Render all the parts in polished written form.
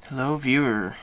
Hello, viewer.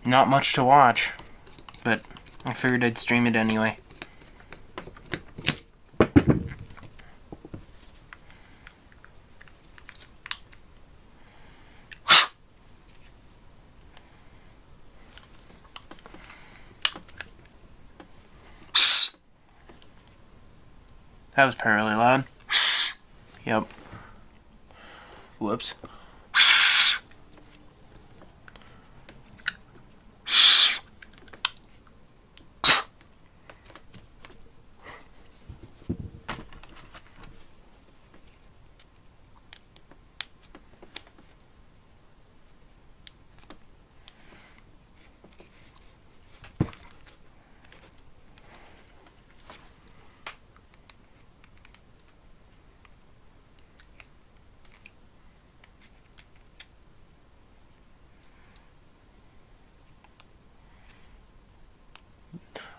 Not much to watch, but I figured I'd stream it anyway. That was apparently really loud. Yep. Whoops.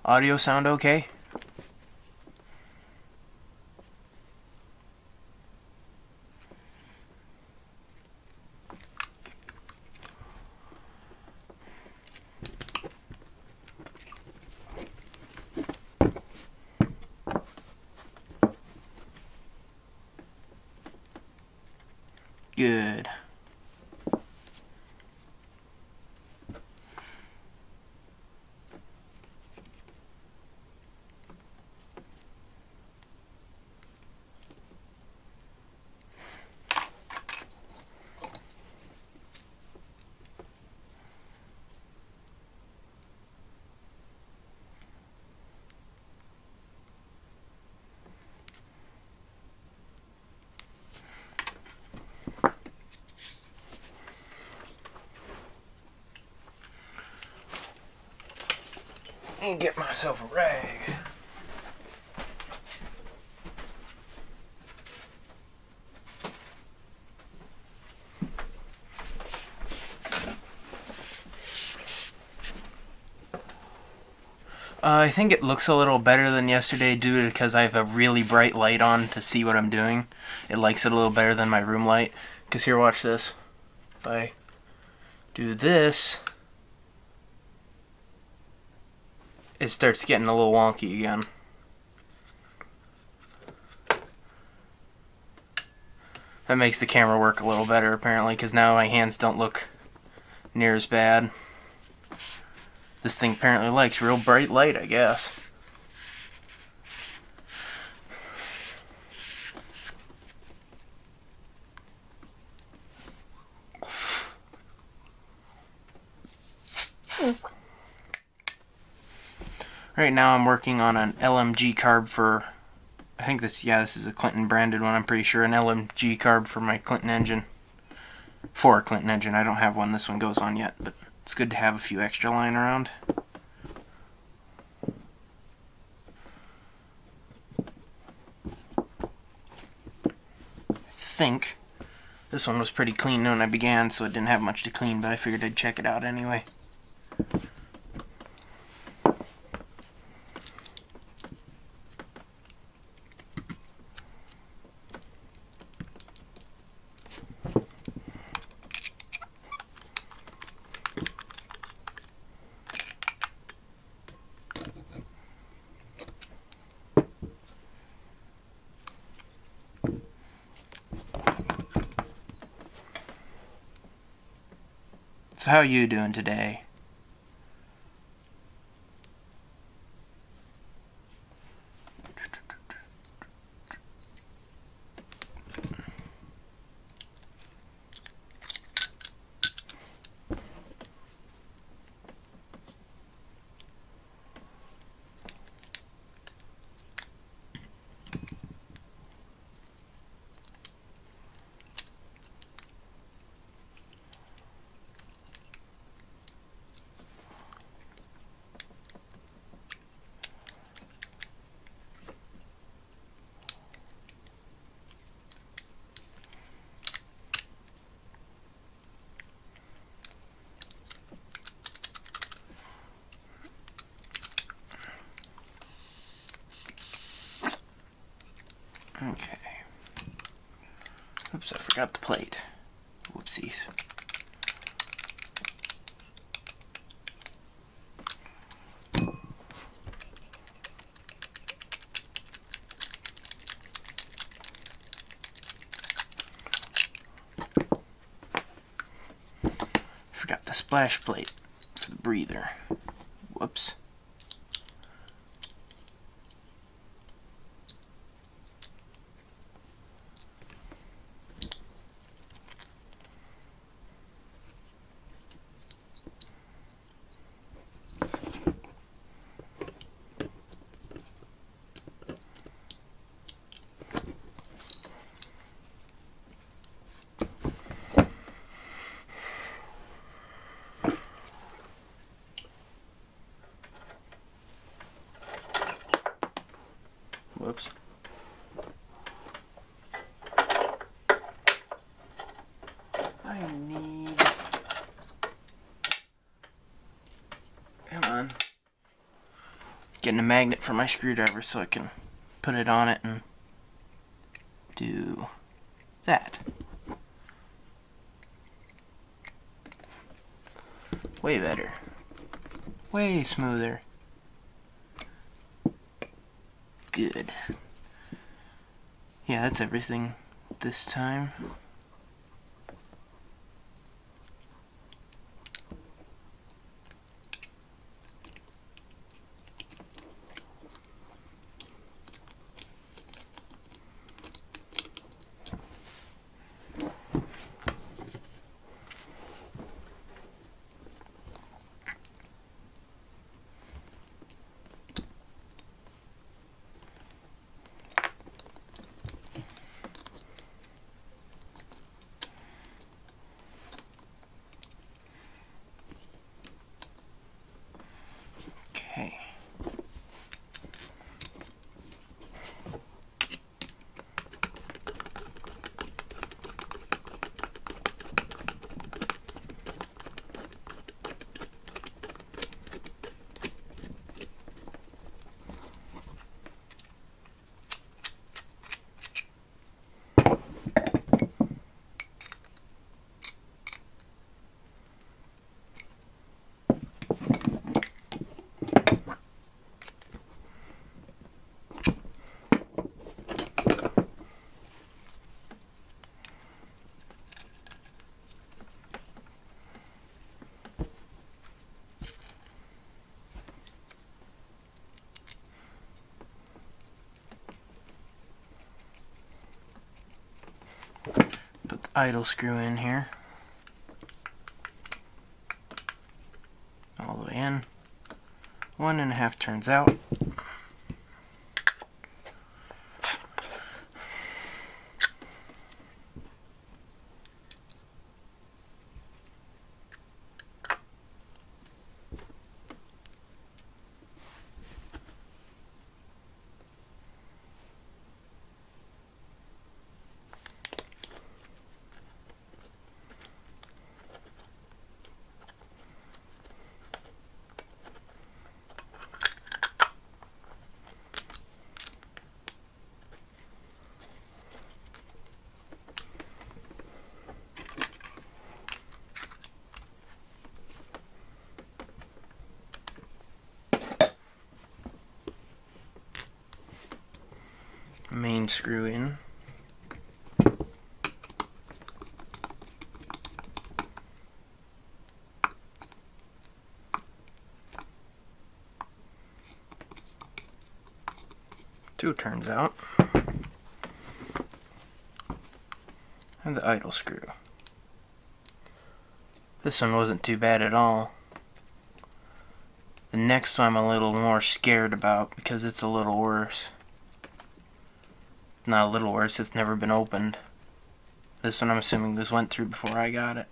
Audio sound okay? Good. And get myself a rag. I think it looks a little better than yesterday due to because I have a really bright light on to see what I'm doing. It likes it a little better than my room light. Because here, watch this. If I do this, it starts getting a little wonky again. That makes the camera work a little better apparently, because now my hands don't look near as bad. This thing apparently likes real bright light, I guess. Right now I'm working on an LMG carb for, I think this is a Clinton branded one, I'm pretty sure, an LMG carb for my Clinton engine. For a Clinton engine, I don't have one this one goes on yet, but It's good to have a few extra lying around. I think this one was pretty clean when I began, so it didn't have much to clean, but I figured I'd check it out anyway. So how are you doing today? Okay. Oops, I forgot the plate. Whoopsies. Forgot the splash plate for the breather. Whoops. Whoops. I need... Come on. Getting a magnet for my screwdriver so I can put it on it and do that. Way better. Way smoother. Good. Yeah, that's everything this time. Okay. Put the idle screw in here. All the way in. 1.5 turns out. main screw in. Two turns out. And the idle screw. This one wasn't too bad at all. The next one I'm a little more scared about because it's a little worse. Not a little worse, it's never been opened. This one I'm assuming was went through before I got it.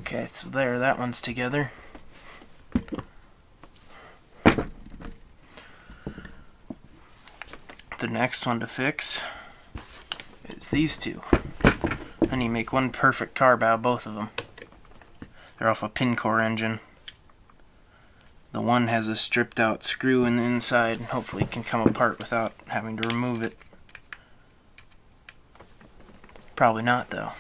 Okay, so there, that one's together. The next one to fix is these two. And you make one perfect carb out of both of them. They're off a pincor engine. The one has a stripped out screw in the inside and hopefully it can come apart without having to remove it. Probably not though.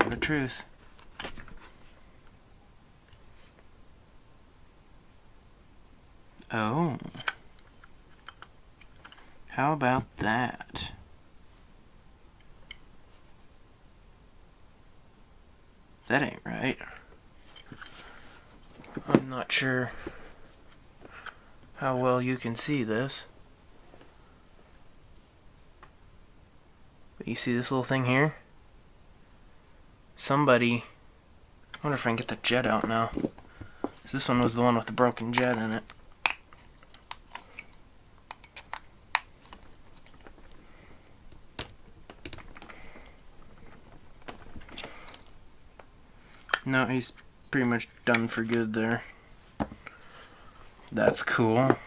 The truth. Oh. How about that? That ain't right. I'm not sure how well you can see this. But you see this little thing here? Somebody, I wonder if I can get the jet out now. This one was the one with the broken jet in it. No, he's pretty much done for good there. That's cool.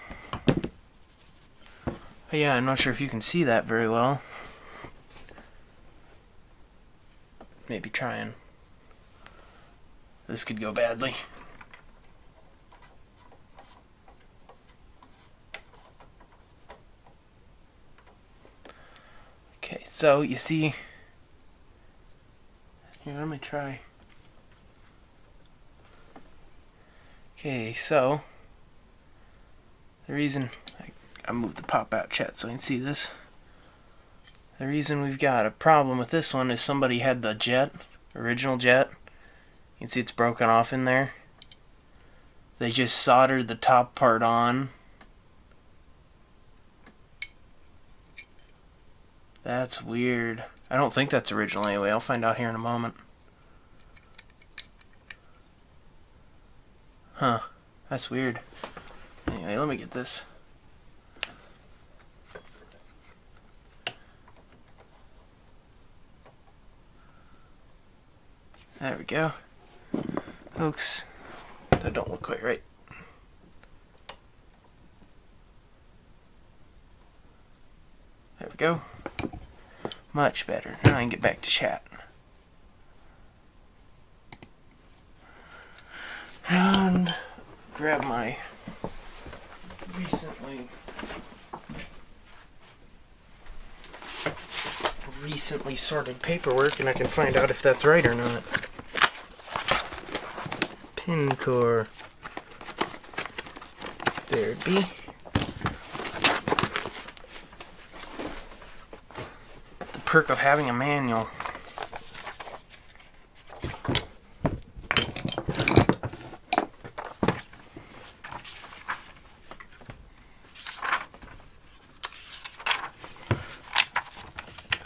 But yeah, I'm not sure if you can see that very well. Maybe trying. This could go badly. Okay, so you see. Here, let me try. Okay, so the reason I moved the pop out chat so you can see this. The reason we've got a problem with this one is somebody had the jet, original jet. You can see it's broken off in there. They just soldered the top part on. That's weird. I don't think that's original anyway. I'll find out here in a moment. Huh. That's weird. Anyway, let me get this. There we go. Oops. That don't look quite right. There we go. Much better. Now I can get back to chat. And grab my recently sorted paperwork and I can find out if that's right or not. Pincor. There it be. The perk of having a manual.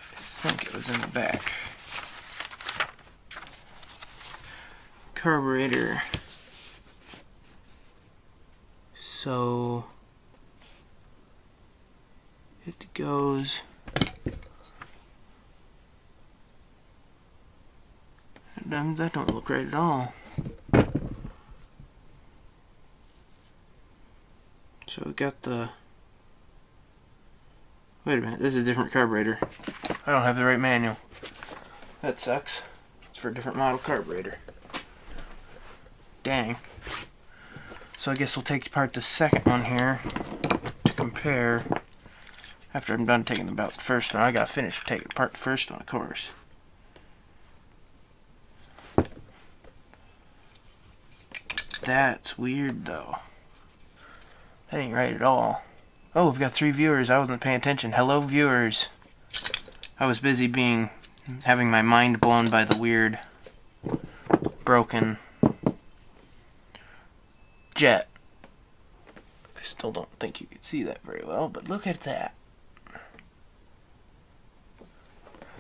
I think it was in the back. Carburetor. So it goes that don't look right at all. So we got the... Wait a minute, this is a different carburetor. I don't have the right manual. That sucks. It's for a different model carburetor. Dang. So I guess we'll take apart the second one here to compare. After I'm done taking about the first one, I gotta finish taking apart the first one, of course. That's weird though. That ain't right at all. Oh, we've got 3 viewers. I wasn't paying attention. Hello, viewers. I was busy having my mind blown by the weird, broken jet. I still don't think you could see that very well, but look at that.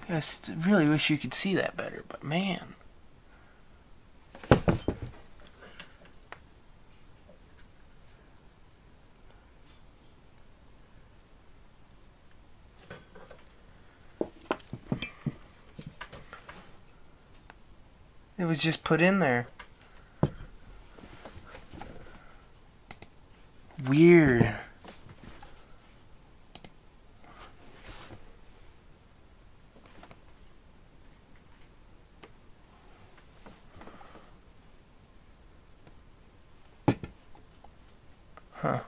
Yes, I really wish you could see that better, but man. It was just put in there. Weird. Huh.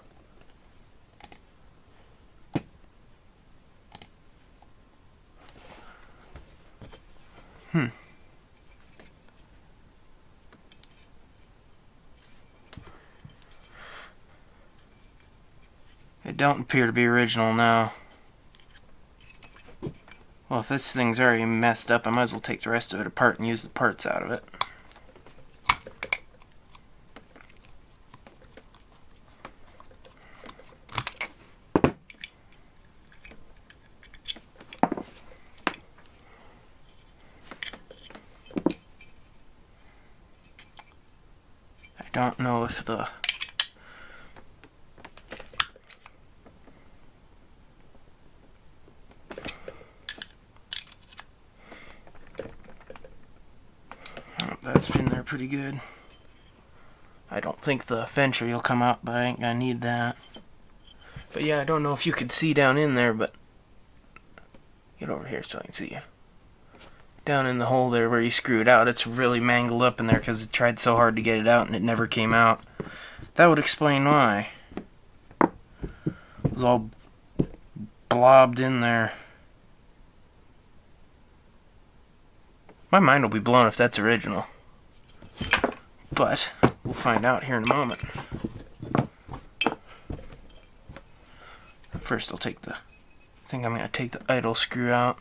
It don't appear to be original now. Well, if this thing's already messed up, I might as well take the rest of it apart and use the parts out of it. I don't know if the that's been there pretty good. I don't think the venturi will come out, but I ain't gonna need that. But yeah, I don't know if you could see down in there, but get over here so I can see you. Down in the hole there where you screwed out, it's really mangled up in there because it tried so hard to get it out and it never came out. That would explain why. It was all blobbed in there. My mind will be blown if that's original. But we'll find out here in a moment. First I think I'm going to take the idle screw out.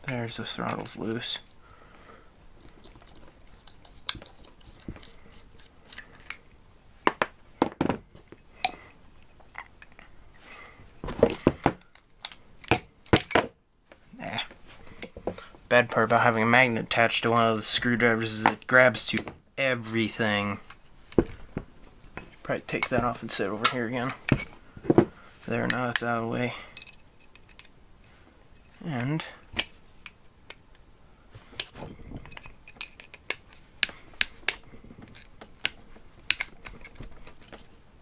There's the throttle's loose. Bad part about having a magnet attached to one of the screwdrivers is it grabs to everything. Probably take that off and sit over here again. There, now it's out of the way. And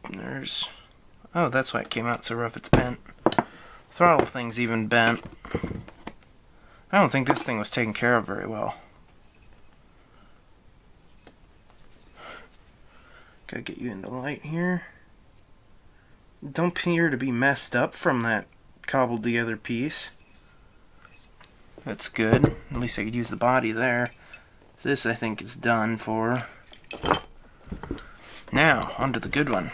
there's... oh, that's why it came out so rough, it's bent. Throttle thing's even bent. I don't think this thing was taken care of very well. Gotta get you in the light here. Don't appear to be messed up from that cobbled together piece. That's good. At least I could use the body there. This I think is done for. Now, onto the good one.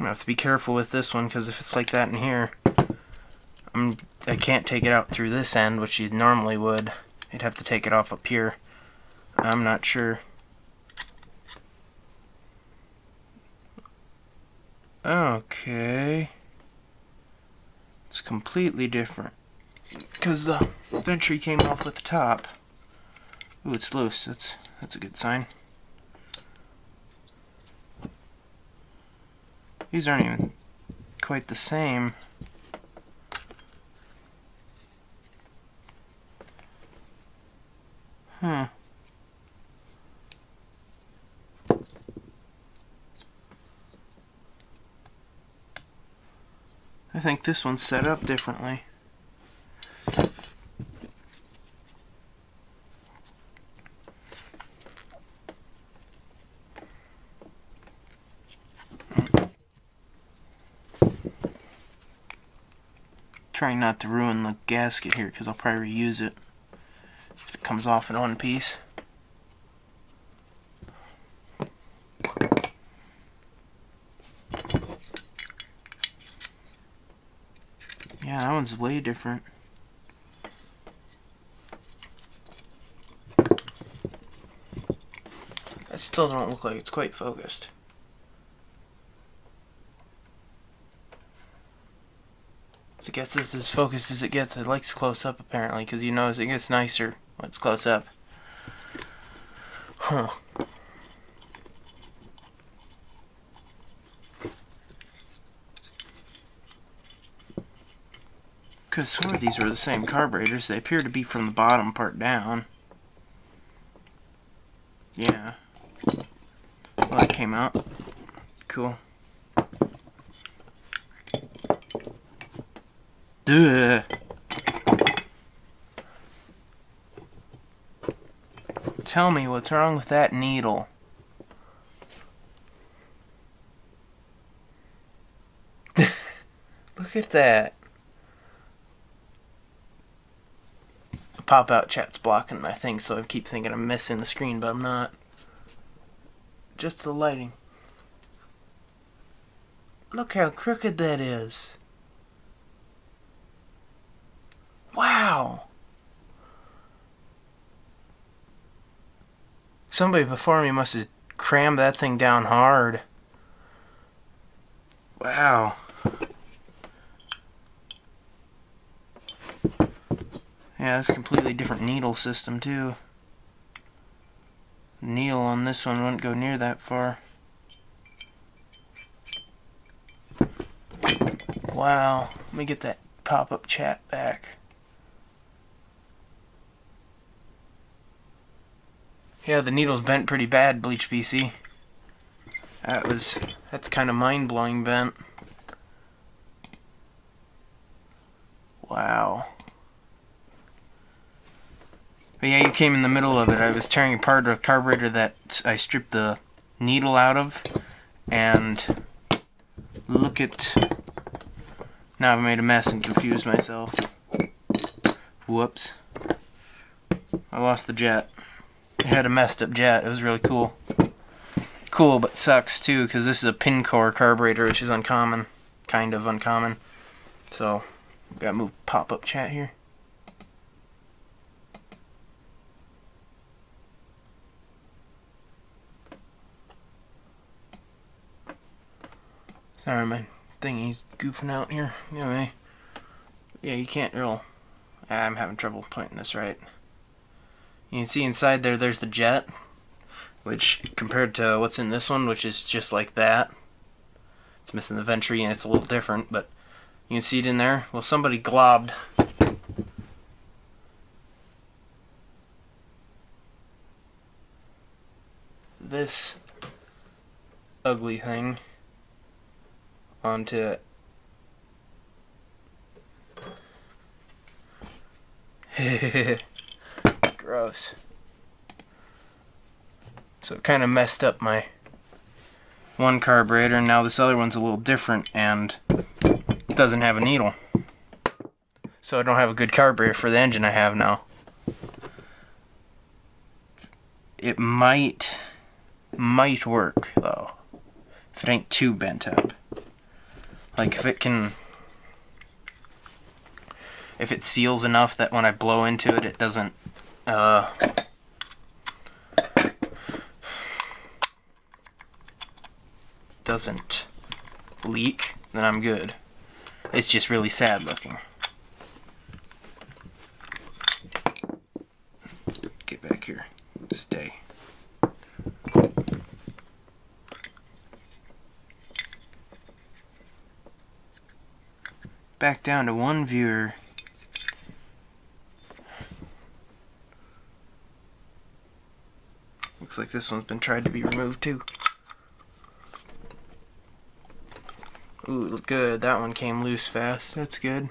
gonna have to be careful with this one, because if it's like that in here, I can't take it out through this end, which you normally would. You'd have to take it off up here. I'm not sure. Okay. It's completely different. Because the ventry came off with the top. Ooh, it's loose. That's a good sign. These aren't even quite the same. Huh. I think this one's set up differently. Trying not to ruin the gasket here, because I'll probably reuse it if it comes off in one piece. Yeah, that one's way different. That still don't look like it's quite focused. I guess this is as focused as it gets. It likes close up apparently, because you notice it gets nicer when it's close up. Huh. Could have swore these were the same carburetors. They appear to be from the bottom part down. Yeah. Well, that came out. Cool. Duh. Tell me what's wrong with that needle. Look at that. The pop-out chat's blocking my thing, so I keep thinking I'm missing the screen, but I'm not. Just the lighting. Look how crooked that is. Wow. Somebody before me must have crammed that thing down hard. Wow. Yeah, that's a completely different needle system too. The needle on this one wouldn't go near that far. Wow. Let me get that pop-up chat back. Yeah, the needle's bent pretty bad, Bleach PC. That's kind of mind-blowing bent. Wow. But yeah, you came in the middle of it. I was tearing apart a carburetor that I stripped the needle out of, and look at... Now I've made a mess and confused myself. Whoops. I lost the jet. It had a messed up jet. It was really cool. Cool, but sucks too, because this is a pincor carburetor, which is uncommon. Kind of uncommon. So, gotta move pop-up chat here. Sorry, my thingy's goofing out here. Anyway. Yeah, you can't real... I'm having trouble pointing this right. You can see inside there, there's the jet, which compared to what's in this one, which is just like that. It's missing the ventry and it's a little different, but you can see it in there. Well, somebody globbed this ugly thing onto it. Gross. So it kind of messed up my one carburetor, and now this other one's a little different and doesn't have a needle. So I don't have a good carburetor for the engine I have now. It might work though, if it ain't too bent up. Like if it seals enough that when I blow into it, it doesn't leak, then I'm good. It's just really sad looking. Get back here. Stay. Back down to one viewer. Looks like this one's been tried to be removed too. Ooh, look good. That one came loose fast. That's good.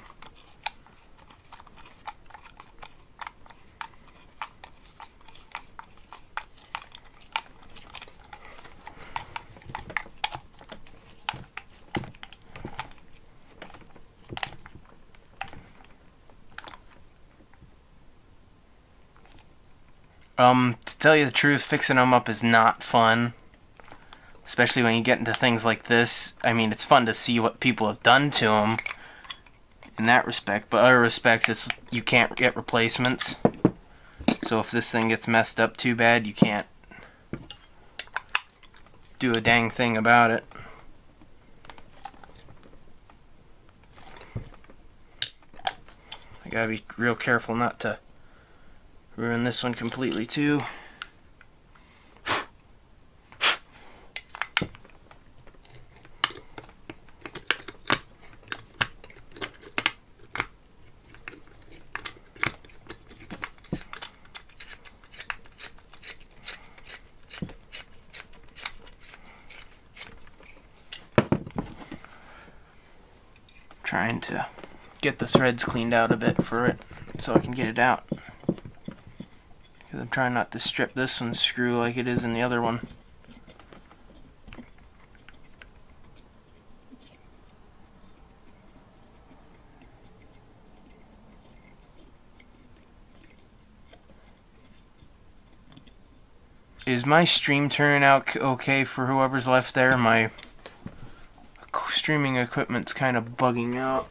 To tell you the truth, fixing them up is not fun. Especially when you get into things like this. I mean, it's fun to see what people have done to them in that respect, but other respects, you can't get replacements. So if this thing gets messed up too bad, you can't do a dang thing about it. I gotta be real careful not to ruin this one completely too. Trying to get the threads cleaned out a bit for it so I can get it out. Because I'm trying not to strip this one screw like it is in the other one. Is my stream turning out okay for whoever's left there? My streaming equipment's kind of bugging out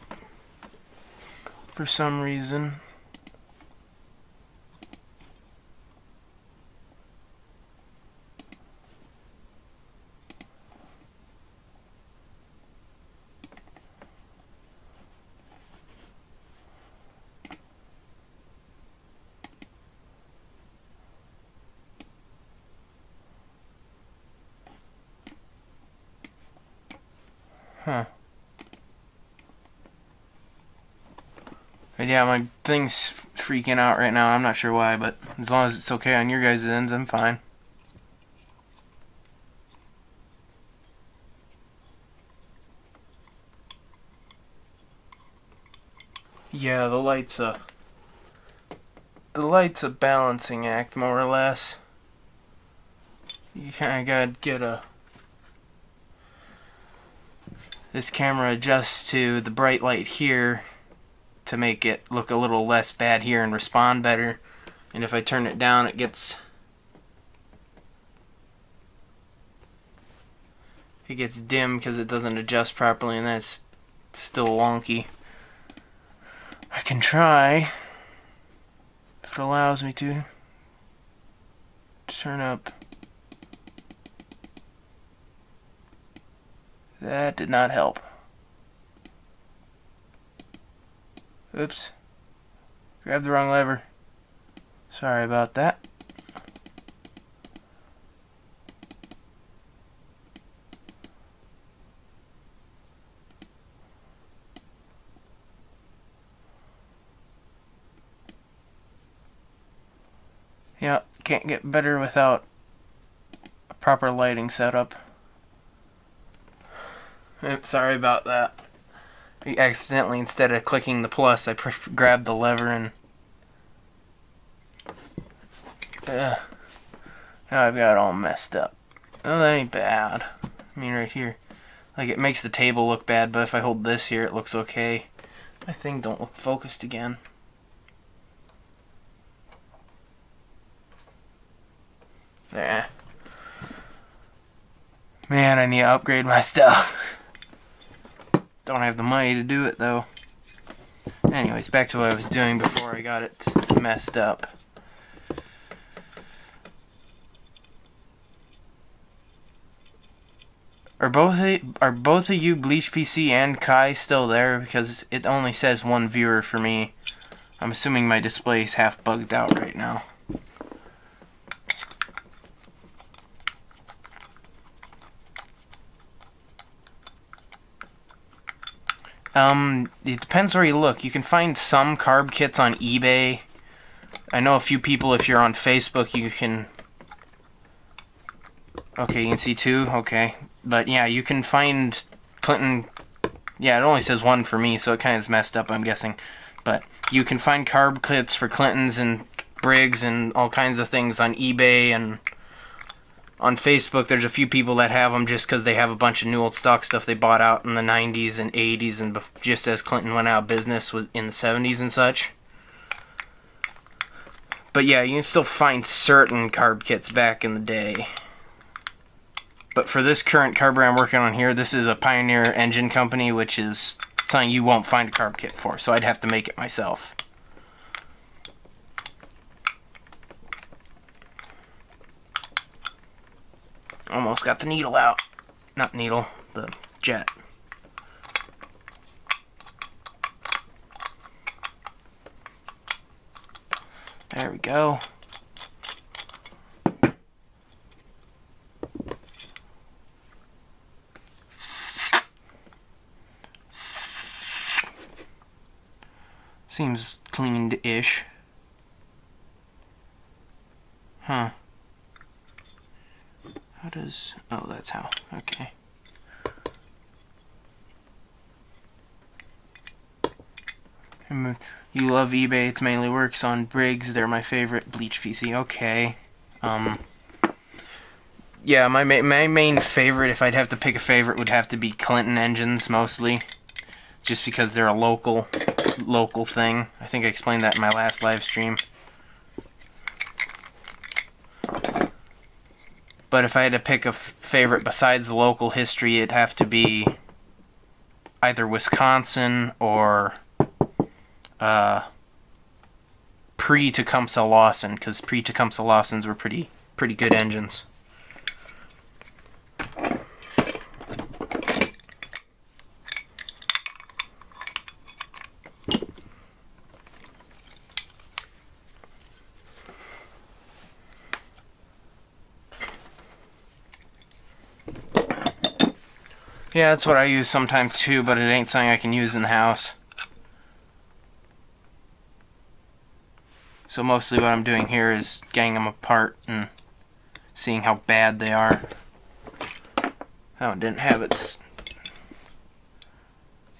for some reason. Huh. But yeah, my thing's freaking out right now. I'm not sure why, but as long as it's okay on your guys' ends, I'm fine. Yeah, the light's a balancing act, more or less. You kinda gotta get this camera adjusts to the bright light here to make it look a little less bad here and respond better. And if I turn it down, it gets dim because it doesn't adjust properly, and that's still wonky. I can try, if it allows me to turn up. That did not help. Oops. Grabbed the wrong lever. Sorry about that. Yeah, can't get better without a proper lighting setup. Sorry about that. I accidentally, instead of clicking the plus, I grabbed the lever and now I've got it all messed up. Oh, that ain't bad. I mean, right here, like, it makes the table look bad, but if I hold this here, it looks okay. My thing don't look focused again. There. Man, I need to upgrade my stuff. Don't have the money to do it though. Anyways, back to what I was doing before I got it messed up. Are both of you, Bleach PC and Kai, still there? Because it only says one viewer for me. I'm assuming my display is half bugged out right now. It depends where you look. You can find some carb kits on eBay. I know a few people, if you're on Facebook, you can... Okay, you can see two? Okay. But yeah, you can find Clinton... Yeah, it only says one for me, so it kind of is messed up, I'm guessing. But you can find carb kits for Clintons and Briggs and all kinds of things on eBay and on Facebook. There's a few people that have them just because they have a bunch of new old stock stuff they bought out in the 90s and 80s and just as Clinton went out of business was in the 70s and such. But yeah, you can still find certain carb kits back in the day. But for this current carburetor I'm working on here, this is a Pioneer engine company, which is something you won't find a carb kit for, so I'd have to make it myself. Almost got the needle out. Not needle, the jet. There we go. Seems cleaned-ish. Huh. How does... Oh, that's how. Okay. You love eBay. It mainly works on Briggs. They're my favorite. Bleach PC. Okay. Yeah, my main favorite, if I'd have to pick a favorite, would have to be Clinton engines, mostly. Just because they're a local thing. I think I explained that in my last live stream. But if I had to pick a favorite besides the local history, it'd have to be either Wisconsin or pre-Tecumseh Lawson, because pre-Tecumseh Lawsons were pretty good engines. Yeah, that's what I use sometimes too, but it ain't something I can use in the house. So mostly what I'm doing here is getting them apart and seeing how bad they are. That one didn't have its...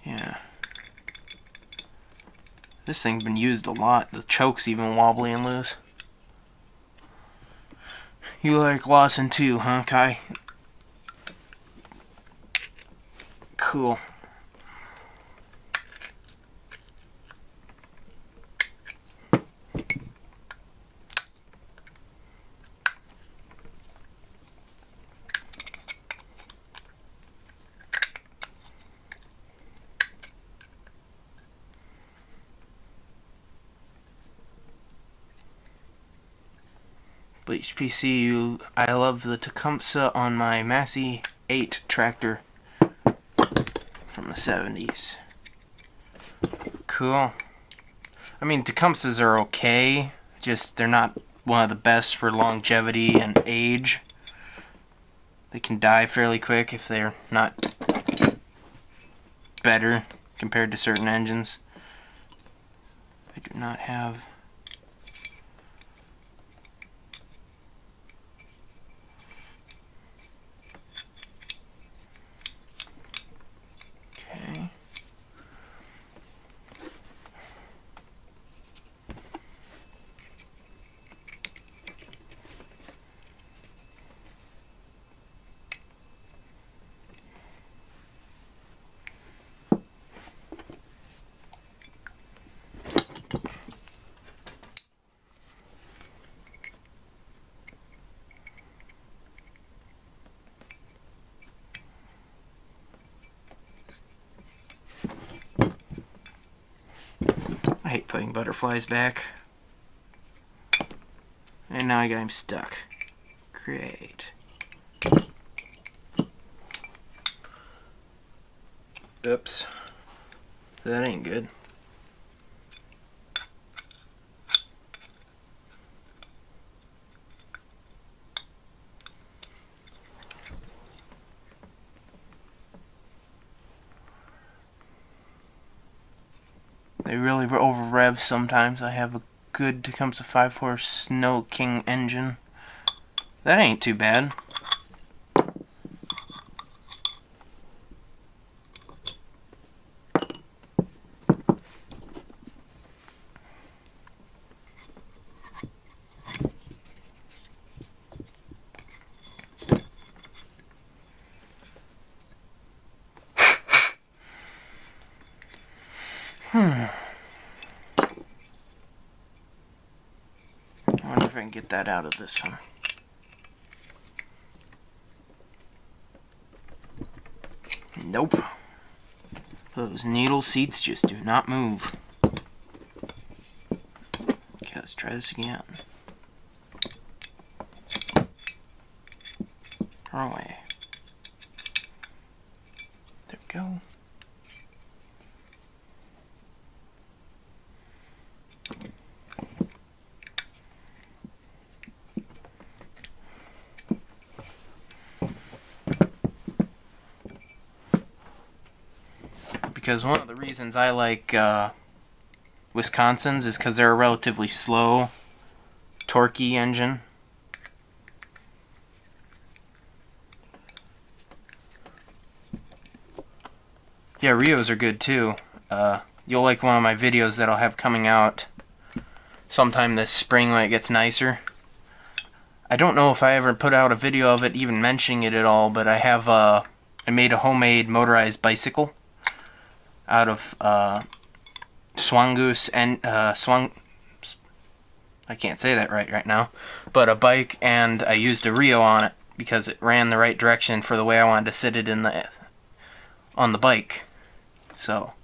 Yeah. This thing's been used a lot. The choke's even wobbly and loose. You like Lawson too, huh, Kai? Cool. Bleach PC, I love the Tecumseh on my Massey 8 tractor from the 70s. Cool. I mean, Tecumsehs are okay, just they're not one of the best for longevity and age. They can die fairly quick if they're not better compared to certain engines. I do not have... Okay. hate putting butterflies back. And now I got him stuck. Great. Oops. That ain't good. They really over rev sometimes. I have a good Tecumseh 5.4 Snow King engine. That ain't too bad. I wonder if I can get that out of this one. Nope. Those needle seats just do not move. Okay, let's try this again. Turn away. There we go. Because one of the reasons I like Wisconsin's is because they're a relatively slow, torquey engine. Yeah, Rios are good too. You'll like one of my videos that I'll have coming out sometime this spring when it gets nicer. I don't know if I ever put out a video of it even mentioning it at all, but I have I made a homemade motorized bicycle out of Swangoose and I can't say that right now, but a bike, and I used a Rio on it because it ran the right direction for the way I wanted to sit it in on the bike. So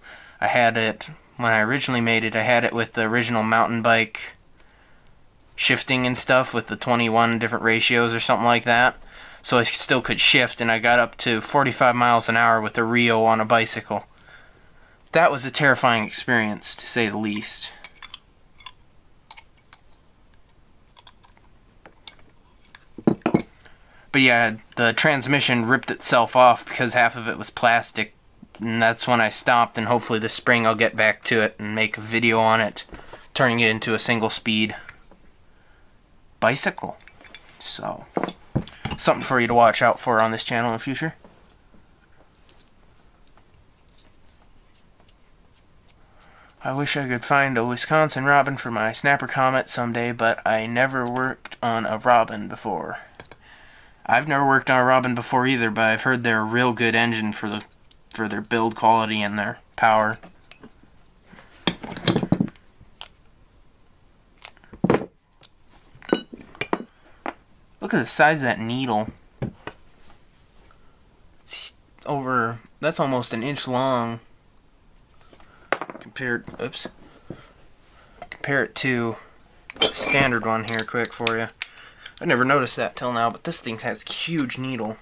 I had it when I originally made it. I had it with the original mountain bike shifting and stuff with the 21 different ratios or something like that, so I still could shift, and I got up to 45 miles an hour with a Rio on a bicycle. That was a terrifying experience, to say the least. But yeah, the transmission ripped itself off because half of it was plastic, and that's when I stopped, and hopefully this spring I'll get back to it and make a video on it, turning it into a single-speed bicycle. So, something for you to watch out for on this channel in the future. I wish I could find a Wisconsin Robin for my Snapper Comet someday, but I never worked on a Robin before. I've never worked on a Robin before either, but I've heard they're a real good engine for their build quality and their power. Look at the size of that needle. It's that's almost an inch long. Compare it to the standard one here quick for you. I never noticed that till now, but this thing has a huge needle.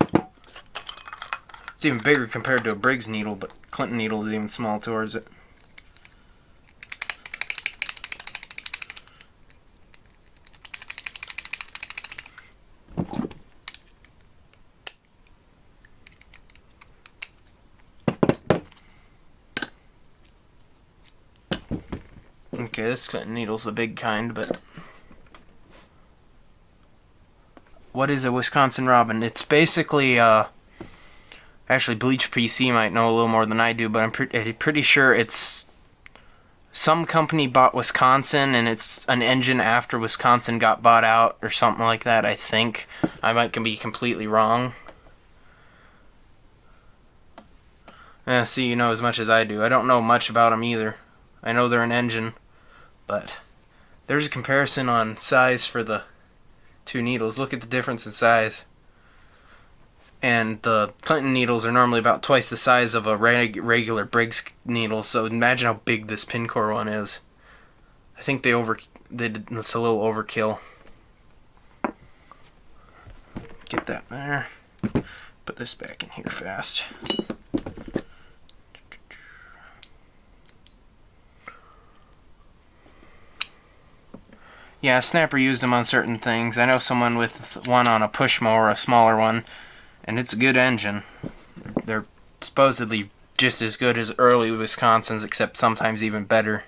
It's even bigger compared to a Briggs needle, but Clinton needle is even small towards it. Okay, this Clinton needle's a big kind, but what is a Wisconsin Robin? It's basically, actually Bleach PC might know a little more than I do, but I'm pretty sure it's some company bought Wisconsin, and it's an engine after Wisconsin got bought out, or something like that, I think. I might be completely wrong. See, you know as much as I do. I don't know much about them either. I know they're an engine, but there's a comparison on size for the two needles. Look at the difference in size. And the Clinton needles are normally about twice the size of a regular Briggs needle, so imagine how big this pincor one is. I think it's a little overkill. Get that there. Put this back in here fast. Yeah, Snapper used them on certain things. I know someone with one on a push mower, a smaller one, and it's a good engine. They're supposedly just as good as early Wisconsin's, except sometimes even better.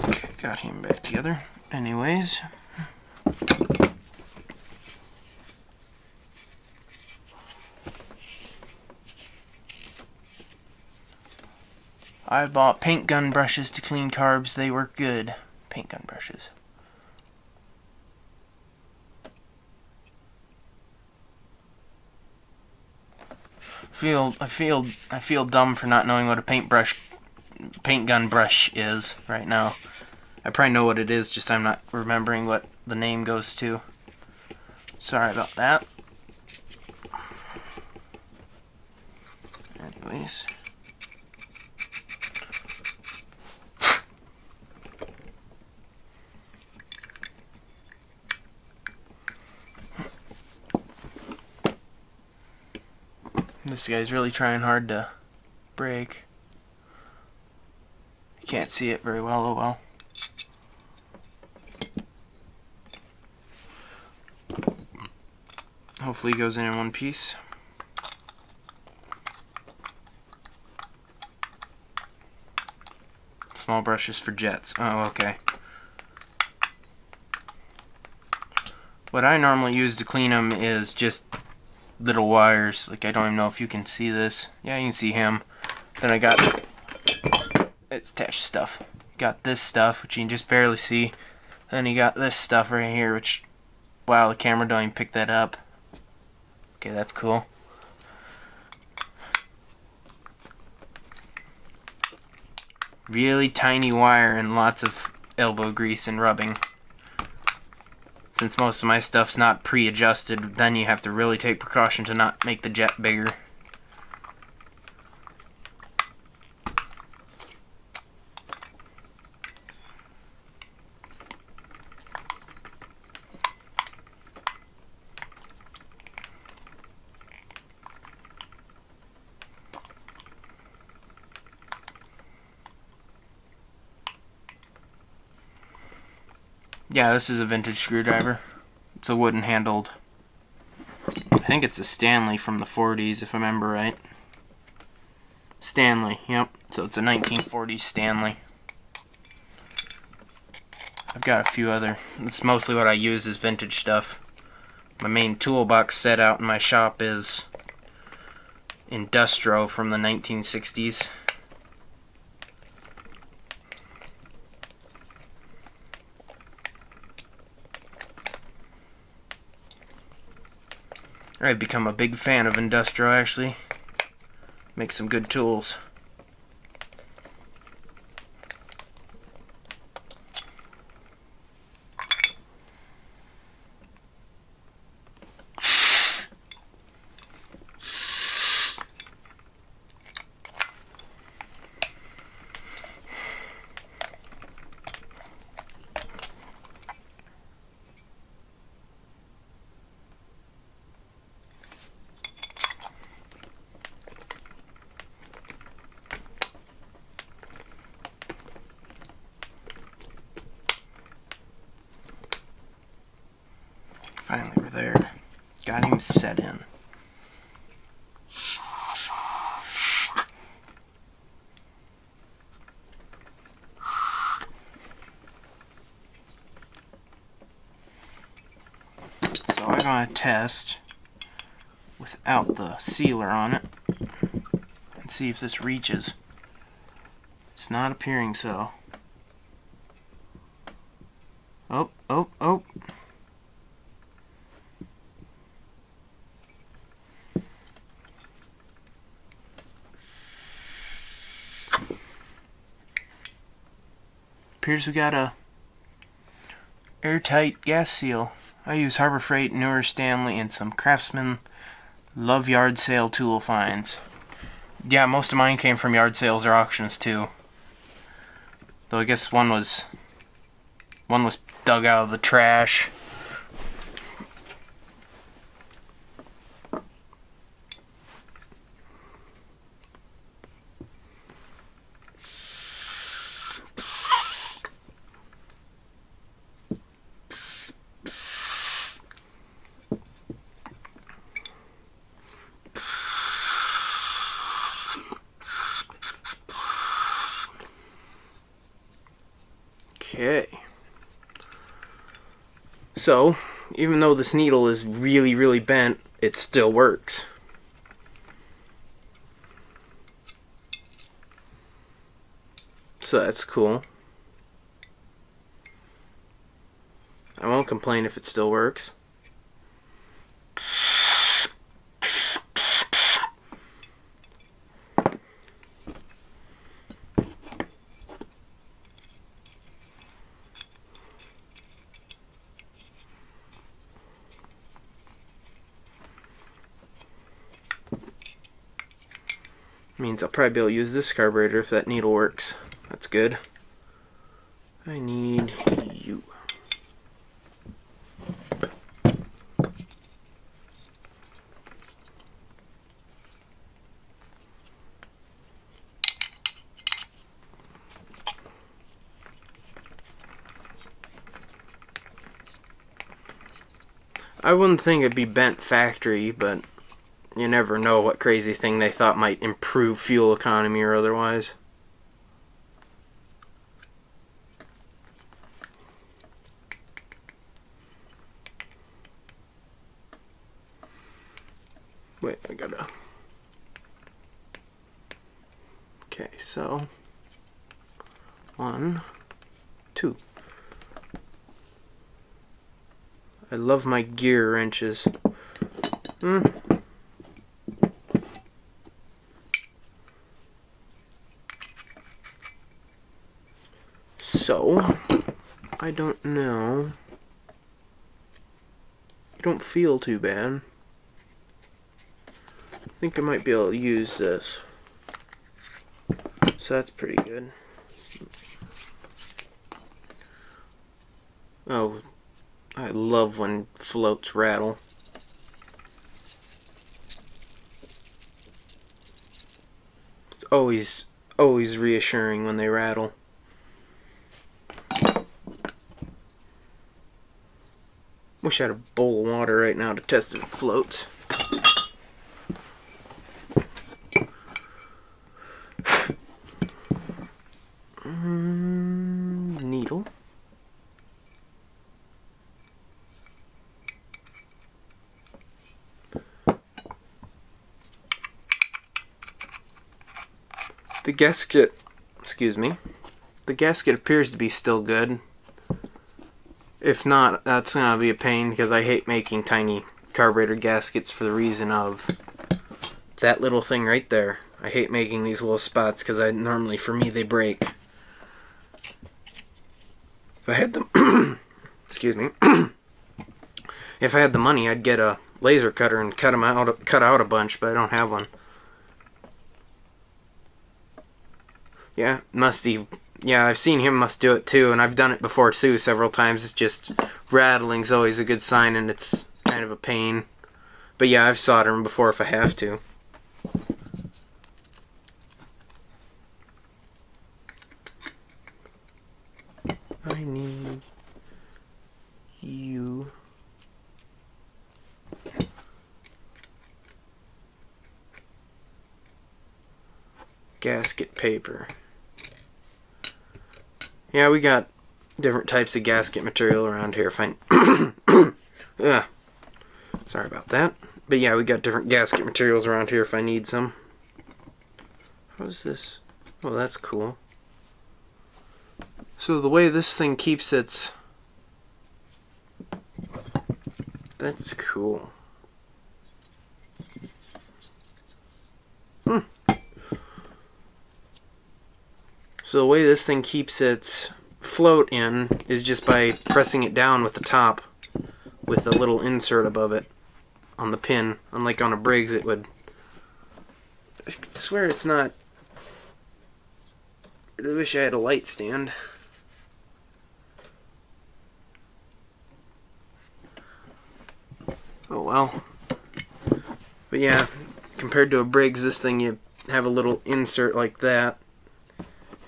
Okay, got him back together. Anyways. I bought paint gun brushes to clean carbs. They work good. Paint gun brushes. I feel dumb for not knowing what a paint gun brush is right now. I probably know what it is, just I'm not remembering what the name goes to. Sorry about that. Anyways. This guy's really trying hard to break. You can't see it very well, oh well. Hopefully it goes in one piece. Small brushes for jets. Oh, okay. What I normally use to clean them is just little wires. Like, I don't even know if you can see this. Yeah, you can see him. Then I got, it's attached stuff. Got this stuff, which you can just barely see. Then you got this stuff right here, which, wow, the camera don't even pick that up. Okay, that's cool. Really tiny wire and lots of elbow grease and rubbing. Since most of my stuff's not pre-adjusted, then you have to really take precaution to not make the jet bigger. Yeah, this is a vintage screwdriver. It's a wooden handled. I think it's a Stanley from the 40s, if I remember right. Stanley, yep. So it's a 1940s Stanley. I've got a few other. That's mostly what I use is vintage stuff. My main toolbox set out in my shop is Industro from the 1960s. I've become a big fan of Industro, actually. Makes some good tools. Finally, we're there. Got him set in. So I'm going to test without the sealer on it and see if this reaches. It's not appearing so. Oh, oh, oh. appears we got a airtight gas seal. I use Harbor Freight, Newer Stanley, and some Craftsman Love yard sale tool finds. Yeah, most of mine came from yard sales or auctions too. Though I guess one was dug out of the trash. Okay. So, even though this needle is really, really bent, it still works. So that's cool. I won't complain if it still works. Means I'll probably be able to use this carburetor if that needle works. That's good. I need you. I wouldn't think it'd be bent factory, but you never know what crazy thing they thought might improve fuel economy or otherwise. Wait, I gotta... Okay, so... 1, 2. I love my gear wrenches. So, I don't know. I don't feel too bad. I think I might be able to use this. So that's pretty good. Oh, I love when floats rattle. It's always reassuring when they rattle. Wish I had a bowl of water right now to test if it floats. Needle. The gasket, excuse me, the gasket appears to be still good. If not, that's gonna be a pain because I hate making tiny carburetor gaskets for the reason of that little thing right there. I hate making these little spots because normally for me they break. If I had the excuse me, if I had the money, I'd get a laser cutter and cut out a bunch, but I don't have one. Yeah, Musty. Yeah, I've seen him must do it too, and I've done it before too several times. It's just rattling's always a good sign, and it's kind of a pain. But yeah, I've soldered them before if I have to. I need you. Gasket paper. Yeah, we got different types of gasket material around here. Fine. Yeah. Sorry about that. But yeah, we got different gasket materials around here if I need some. How's this? Oh, that's cool. So the way this thing keeps its... That's cool. So the way this thing keeps its float in is just by pressing it down with the top with a little insert above it on the pin. Unlike on a Briggs, it would... I swear it's not... I really wish I had a light stand. Oh well. But yeah, compared to a Briggs, this thing you have a little insert like that.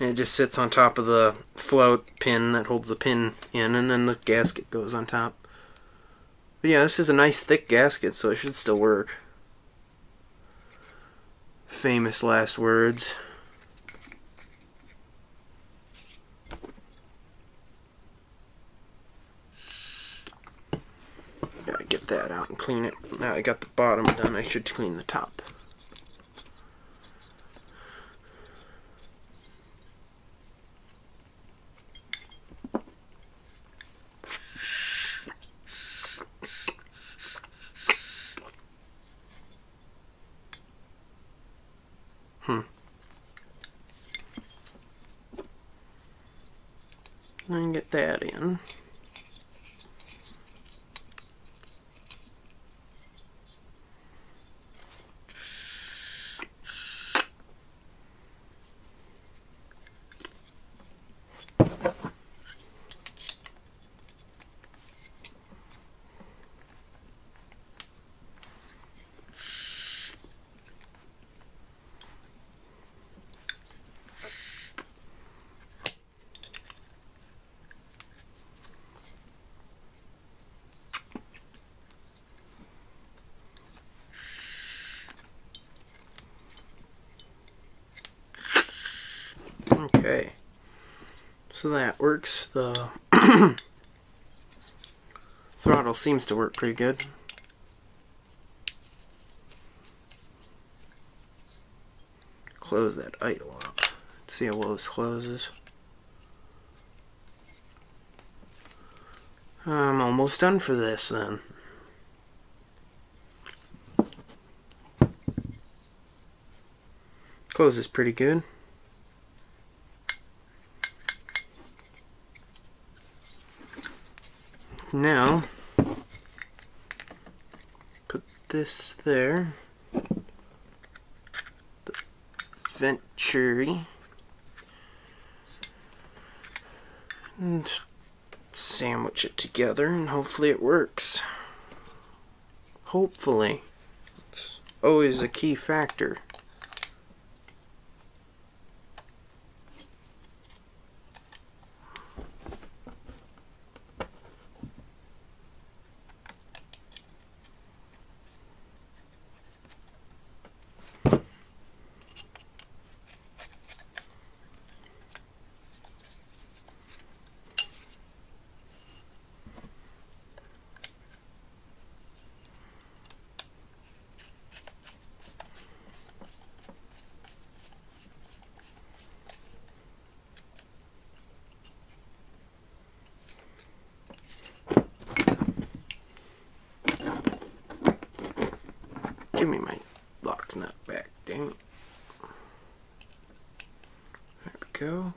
And it just sits on top of the float pin that holds the pin in, and then the gasket goes on top. But yeah, this is a nice thick gasket, so it should still work. Famous last words. Gotta get that out and clean it. Now I got the bottom done, I should clean the top. And get that in. Okay, so that works. The throttle seems to work pretty good. Close that idle up. See how well this closes. I'm almost done for this then. Closes pretty good. Now, put this there, the venturi, and sandwich it together, and hopefully it works. Hopefully. It's always a key factor. Give me my lock nut back, dang it. There we go.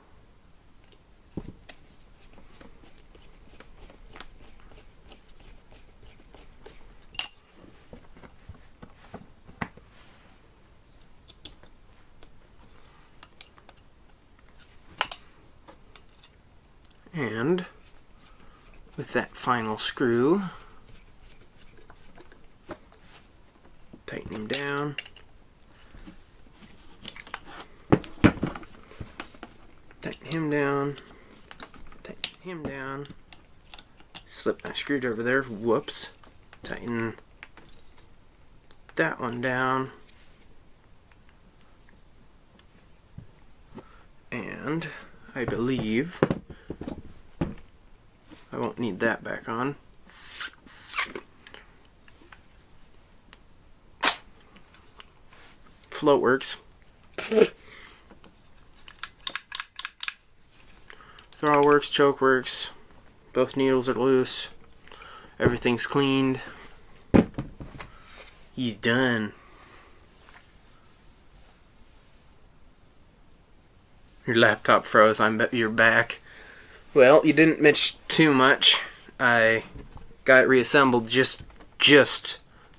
And with that final screw, tighten him down. Tighten him down. Tighten him down. Slip my screwdriver there. Whoops. Tighten that one down. And I believe I won't need that back on. Float works. Throttle works, choke works. Both needles are loose. Everything's cleaned. He's done. Your laptop froze. I bet you're back. Well, you didn't miss too much. I got it reassembled,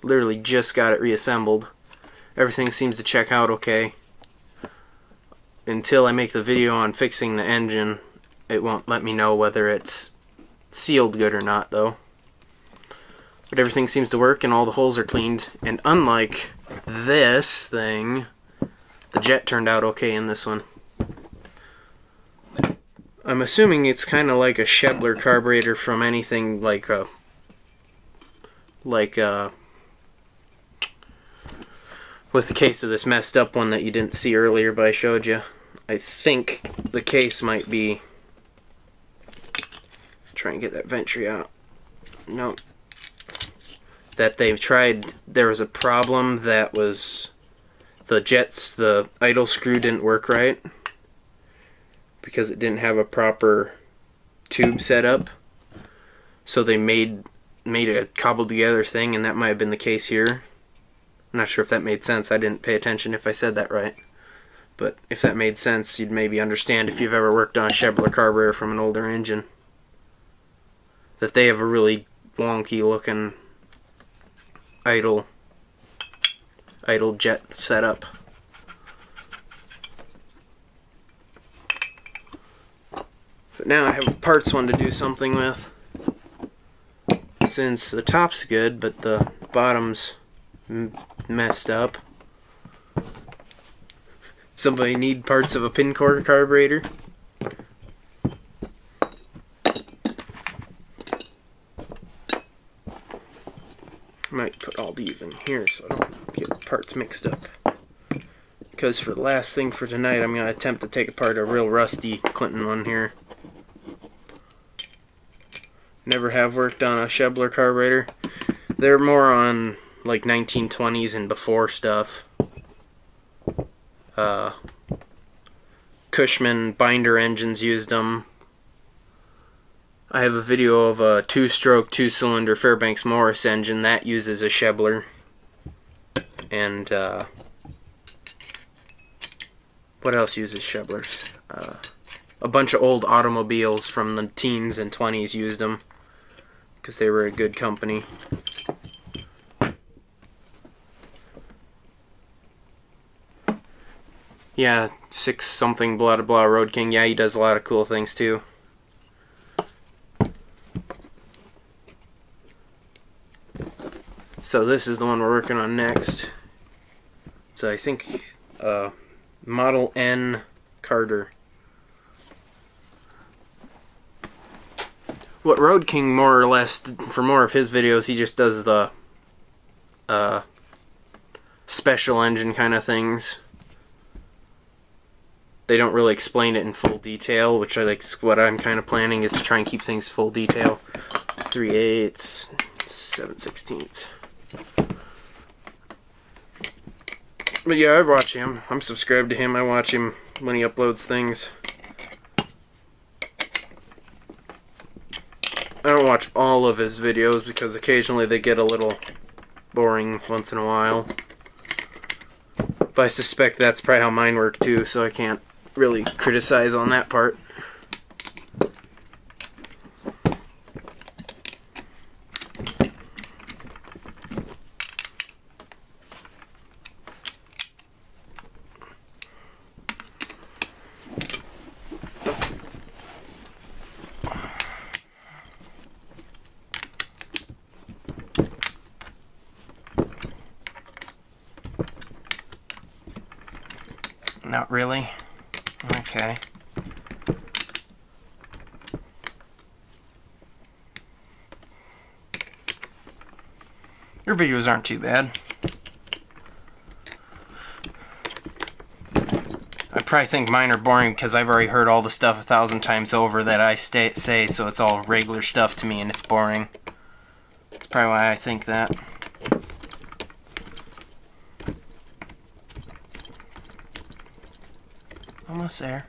literally just got it reassembled. Everything seems to check out okay. Until I make the video on fixing the engine, it won't let me know whether it's sealed good or not, though. But everything seems to work and all the holes are cleaned. And unlike this thing, the jet turned out okay in this one. I'm assuming it's kind of like a Schebler carburetor from anything like with the case of this messed up one that you didn't see earlier, but I showed you. I think the case might be... Try and get that ventry out. No. That they've tried... There was a problem that was... The idle screw didn't work right. Because it didn't have a proper tube set up. So they made a cobbled together thing, and that might have been the case here. I'm not sure if that made sense. I didn't pay attention if I said that right. But if that made sense, you'd maybe understand if you've ever worked on a Schebler carburetor from an older engine. That they have a really wonky looking idle jet setup. But now I have a parts one to do something with. Since the top's good, but the bottom's messed up. Somebody need parts of a pincor carburetor? I might put all these in here so I don't get parts mixed up. Because for the last thing for tonight, I'm going to attempt to take apart a real rusty Clinton one here. Never have worked on a Schebler carburetor. They're more on like 1920s and before stuff. Cushman binder engines used them. I have a video of a 2-stroke, 2-cylinder Fairbanks Morris engine that uses a Schebler. And what else uses Scheblers? A bunch of old automobiles from the teens and 20s used them because they were a good company. Yeah, 6-something blah blah blah Road King. Yeah, he does a lot of cool things too. So this is the one we're working on next. So I think Model N Carter. What Road King more or less, for more of his videos, he just does the special engine kind of things. They don't really explain it in full detail, which I like. What I'm kind of planning is to try and keep things full detail. 3/8, 7/16. But yeah, I watch him. I'm subscribed to him. I watch him when he uploads things. I don't watch all of his videos because occasionally they get a little boring once in a while. But I suspect that's probably how mine work too, so I can't really criticize on that part. Not really? Okay. Your videos aren't too bad. I probably think mine are boring because I've already heard all the stuff 1,000 times over that I say, so it's all regular stuff to me and it's boring. That's probably why I think that. Almost there.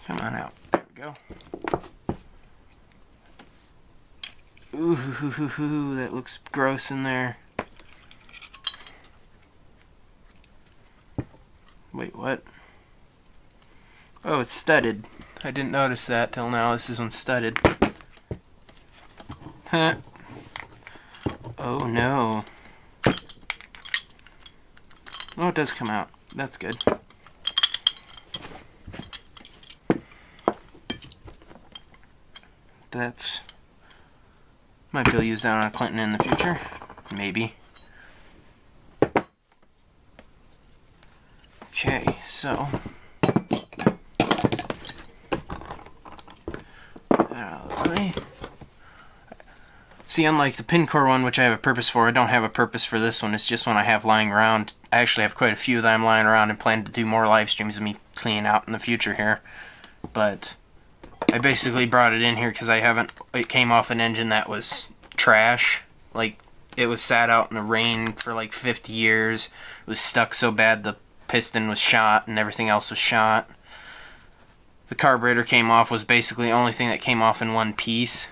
Come on out. There we go. Ooh, that looks gross in there. Wait, what? Oh, it's studded. I didn't notice that till now. This is unstudded. Huh. Oh no. Oh, it does come out. That's good. That's... might be able to use that on a Clinton in the future. Maybe. Okay, so... see, unlike the pincor one, which I have a purpose for, I don't have a purpose for this one. It's just one I have lying around. I actually have quite a few that I'm lying around and plan to do more live streams of me cleaning out in the future here. But I basically brought it in here because it came off an engine that was trash. Like, it was sat out in the rain for like 50 years. It was stuck so bad the piston was shot and everything else was shot. The carburetor came off, was basically the only thing that came off in one piece.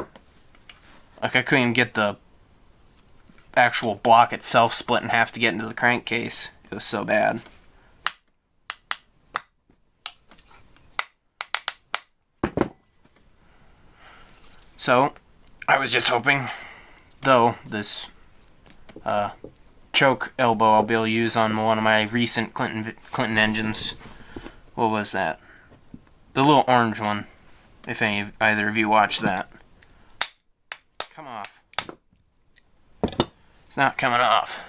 Like, I couldn't even get the actual block itself split in half to get into the crankcase. It was so bad. So, I was just hoping, though, this choke elbow I'll be able to use on one of my recent Clinton engines. What was that? The little orange one, if either of you watched that. Come off. It's not coming off.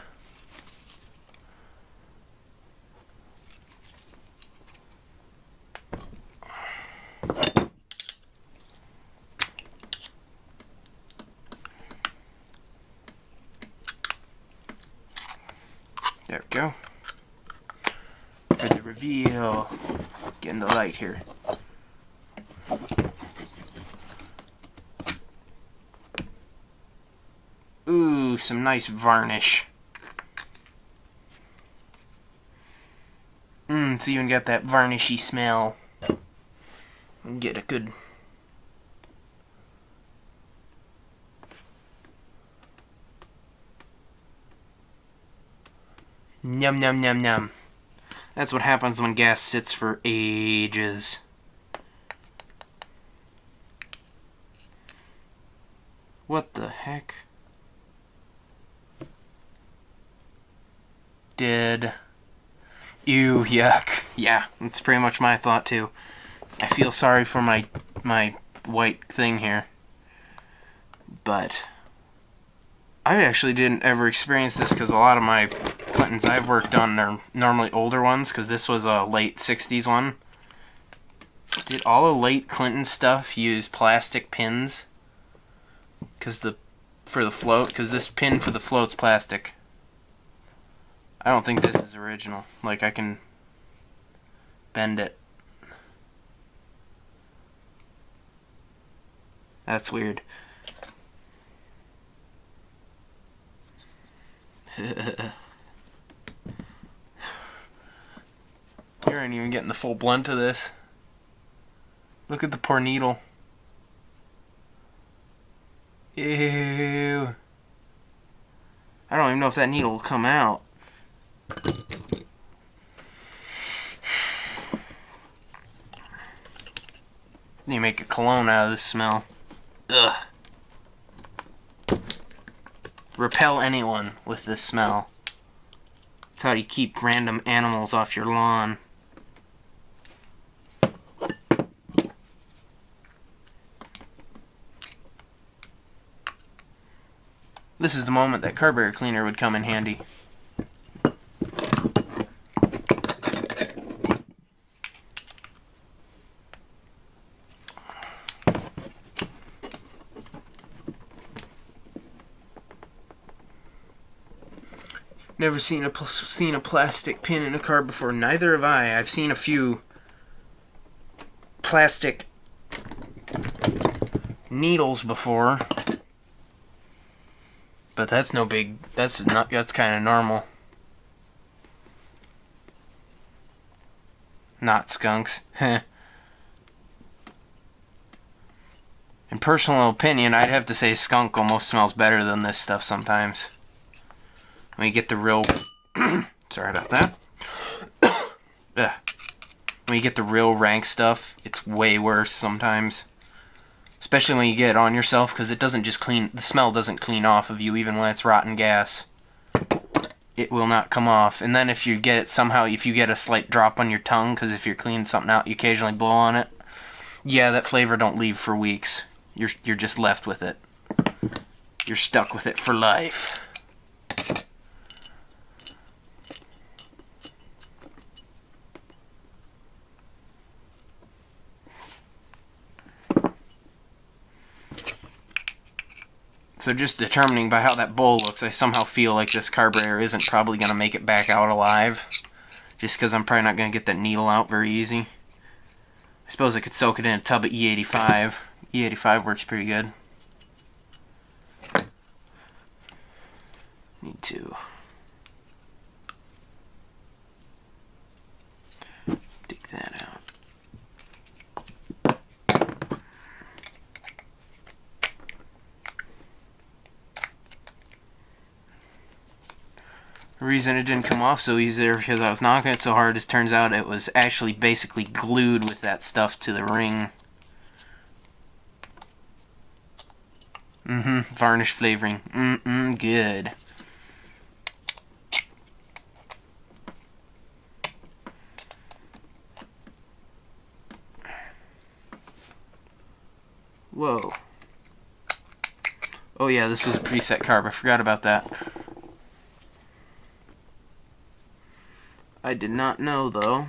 There we go. For the reveal. Getting the light here. Ooh, some nice varnish. It's even got that varnishy smell. Get a good... Num num num num. That's what happens when gas sits for ages. What the heck? Ew, yuck. Yeah, that's pretty much my thought too. I feel sorry for my white thing here. But I actually didn't ever experience this because a lot of my Clintons I've worked on are normally older ones, because this was a late 60s one. Did all the late Clinton stuff use plastic pins? Because for the float, because this pin for the float's plastic. I don't think this is original. Like, I can bend it. That's weird. You aren't even getting the full blunt of this. Look at the poor needle. Ew. I don't even know if that needle will come out. You make a cologne out of this smell. Ugh. Repel anyone with this smell. That's how you keep random animals off your lawn. This is the moment that carburetor cleaner would come in handy. Never seen a plastic pin in a car before. Neither have I. I've seen a few plastic needles before, but that's no big. That's kind of normal. Not skunks. personal opinion, I'd have to say skunk almost smells better than this stuff sometimes. When you get the real... Sorry about that. Ugh. When you get the real rank stuff, it's way worse sometimes. Especially when you get it on yourself, because it doesn't just clean... The smell doesn't clean off of you, even when it's rotten gas. It will not come off. And then if you get it somehow, if you get a slight drop on your tongue, because if you're cleaning something out, you occasionally blow on it, yeah, that flavor don't leave for weeks. You're just left with it. You're stuck with it for life. So just determining by how that bowl looks, I somehow feel like this carburetor isn't probably going to make it back out alive. Just because I'm probably not going to get that needle out very easy. I suppose I could soak it in a tub of E85. E85 works pretty good. Need to dig that out. The reason it didn't come off so easy is because I was knocking it so hard. As turns out, it was actually basically glued with that stuff to the ring. Varnish flavoring. Good. Whoa. Oh yeah, this was a preset carb. I forgot about that. I did not know, though.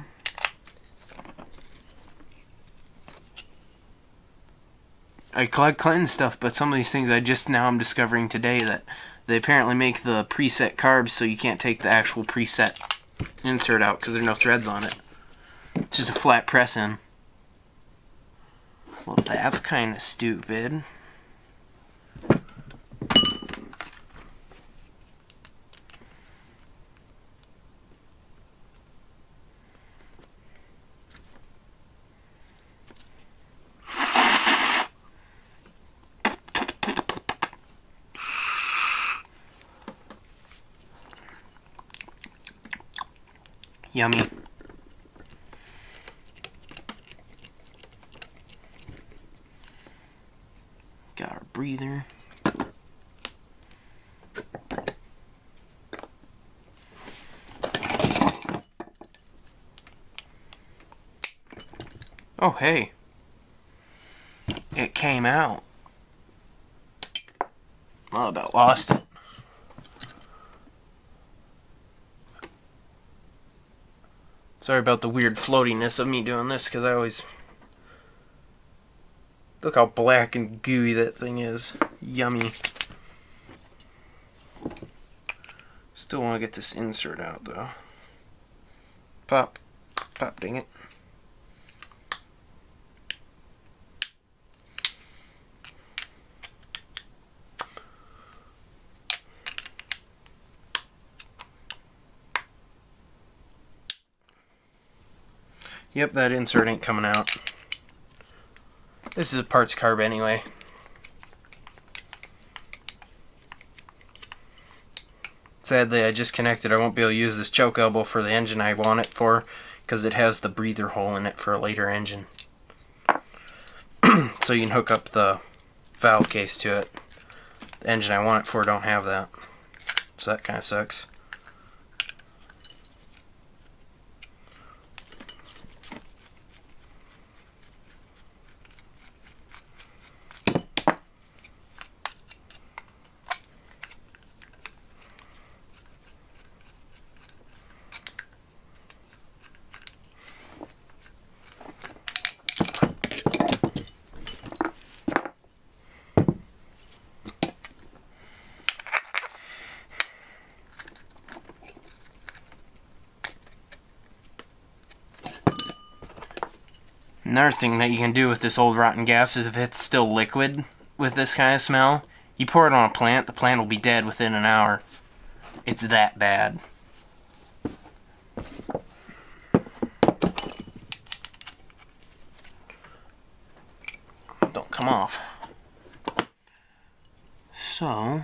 I collect Clinton stuff, but some of these things I'm discovering today that they apparently make the preset carbs so you can't take the actual preset insert out because there are no threads on it. It's just a flat press in. Well, that's kind of stupid. Yummy. Got our breather. Oh, hey. It came out. Well, I about lost it. Sorry about the weird floatiness of me doing this, because I always... Look how black and gooey that thing is. Yummy. Still want to get this insert out, though. Pop. Pop, dang it. Yep, that insert ain't coming out. This is a parts carb anyway. Sadly, I just connected. I won't be able to use this choke elbow for the engine I want it for because it has the breather hole in it for a later engine. So you can hook up the valve case to it. The engine I want it for don't have that. So that kind of sucks. Another thing that you can do with this old rotten gas is if it's still liquid with this kind of smell, you pour it on a plant, the plant will be dead within an hour. It's that bad. Don't come off. So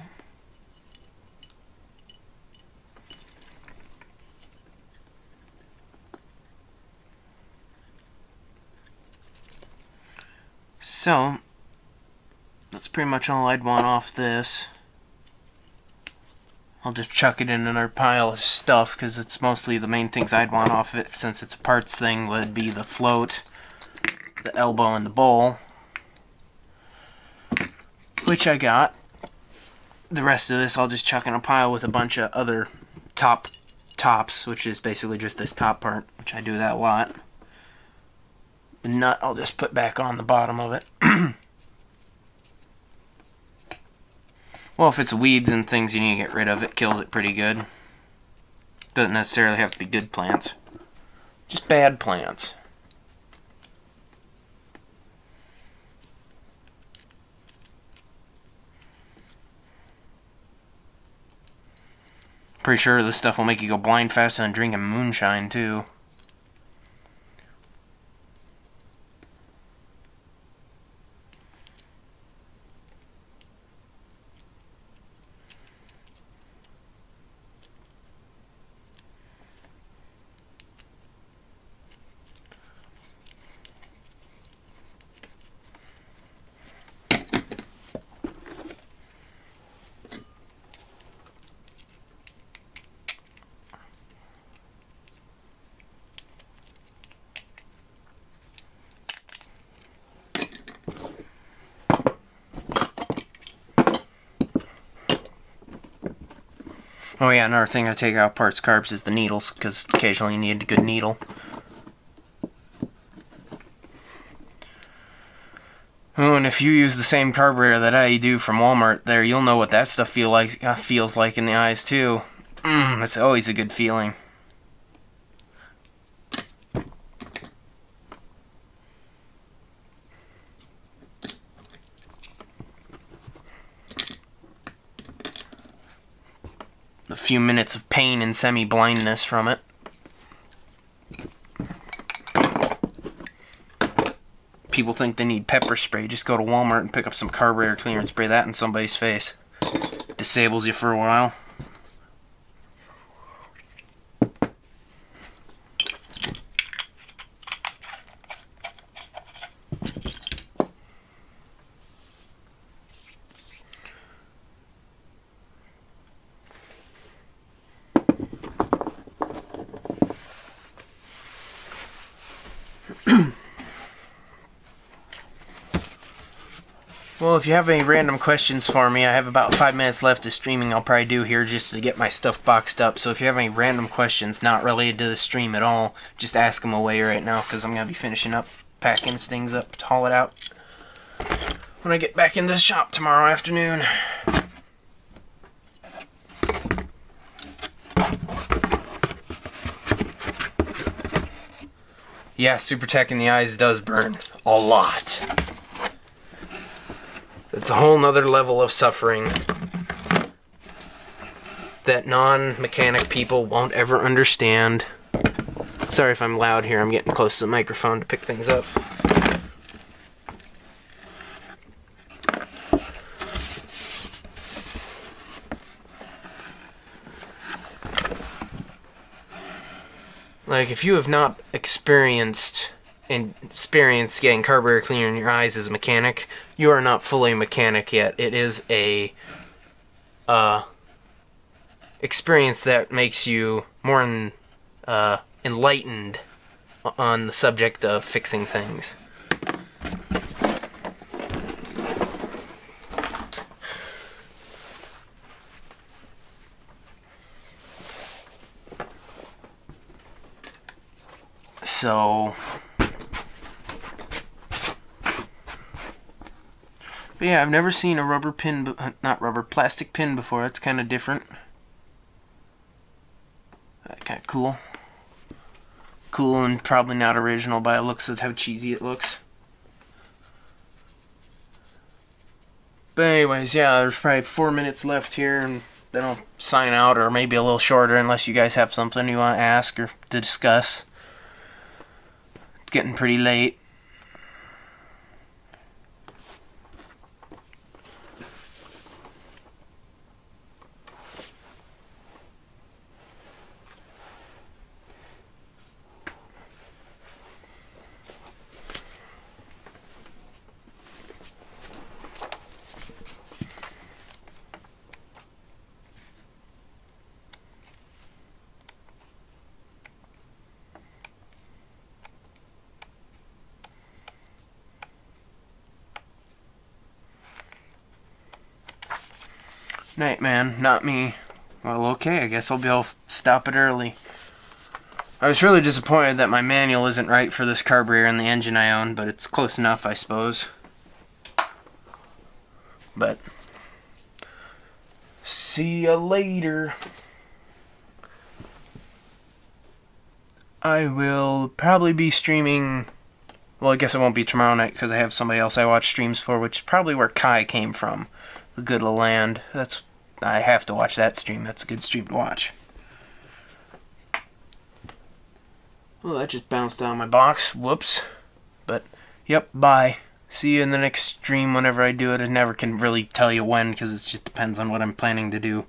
that's pretty much all I'd want off this. I'll just chuck it in another pile of stuff because it's mostly the main things I'd want off it, since it's a parts thing, would be the float, the elbow, and the bowl, which I got. The rest of this I'll just chuck in a pile with a bunch of other tops, which is basically just this top part, which I do that a lot. The nut I'll just put back on the bottom of it. Well, if it's weeds and things you need to get rid of, it kills it pretty good. Doesn't necessarily have to be good plants. Just bad plants. Pretty sure this stuff will make you go blind faster than drinking moonshine, too. Oh yeah, another thing I take out parts carbs is the needles, because occasionally you need a good needle. Oh, and if you use the same carburetor that I do from Walmart there, you'll know what that stuff feels like in the eyes too. It's always a good feeling. A few minutes of pain and semi-blindness from it. People think they need pepper spray. Just go to Walmart and pick up some carburetor cleaner and spray that in somebody's face. Disables you for a while. Well, if you have any random questions for me, I have about 5 minutes left of streaming I'll probably do here just to get my stuff boxed up. So if you have any random questions not related to the stream at all, just ask them away right now, because I'm going to be finishing up, packing things up to haul it out when I get back in the shop tomorrow afternoon. Yeah, Super Tech in the eyes does burn a lot. It's a whole nother level of suffering that non-mechanic people won't ever understand. Sorry if I'm loud here, I'm getting close to the microphone to pick things up. Like, if you have not experienced getting carburetor cleaner in your eyes as a mechanic, you are not fully a mechanic yet. It is a experience that makes you more enlightened on the subject of fixing things. So, but yeah, I've never seen a rubber pin, plastic pin before. That's kind of different. Kind of cool. Cool and probably not original by the looks of how cheesy it looks. But anyways, yeah, there's probably 4 minutes left here, and then I'll sign out, or maybe a little shorter unless you guys have something you want to ask or to discuss. It's getting pretty late. Night man, not me. Well, okay, I guess I'll be able to stop it early. I was really disappointed that my manual isn't right for this carburetor and the engine I own, but it's close enough, I suppose. But see ya later. I will probably be streaming. Well, I guess it won't be tomorrow night because I have somebody else I watch streams for, which is probably where Kai came from. The Good of Land. I have to watch that stream. That's a good stream to watch. Well, that just bounced out of my box. Whoops. But, yep, bye. See you in the next stream whenever I do it. I never can really tell you when because it just depends on what I'm planning to do.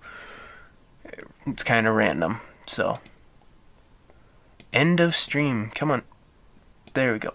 It's kind of random. So, end of stream. Come on. There we go.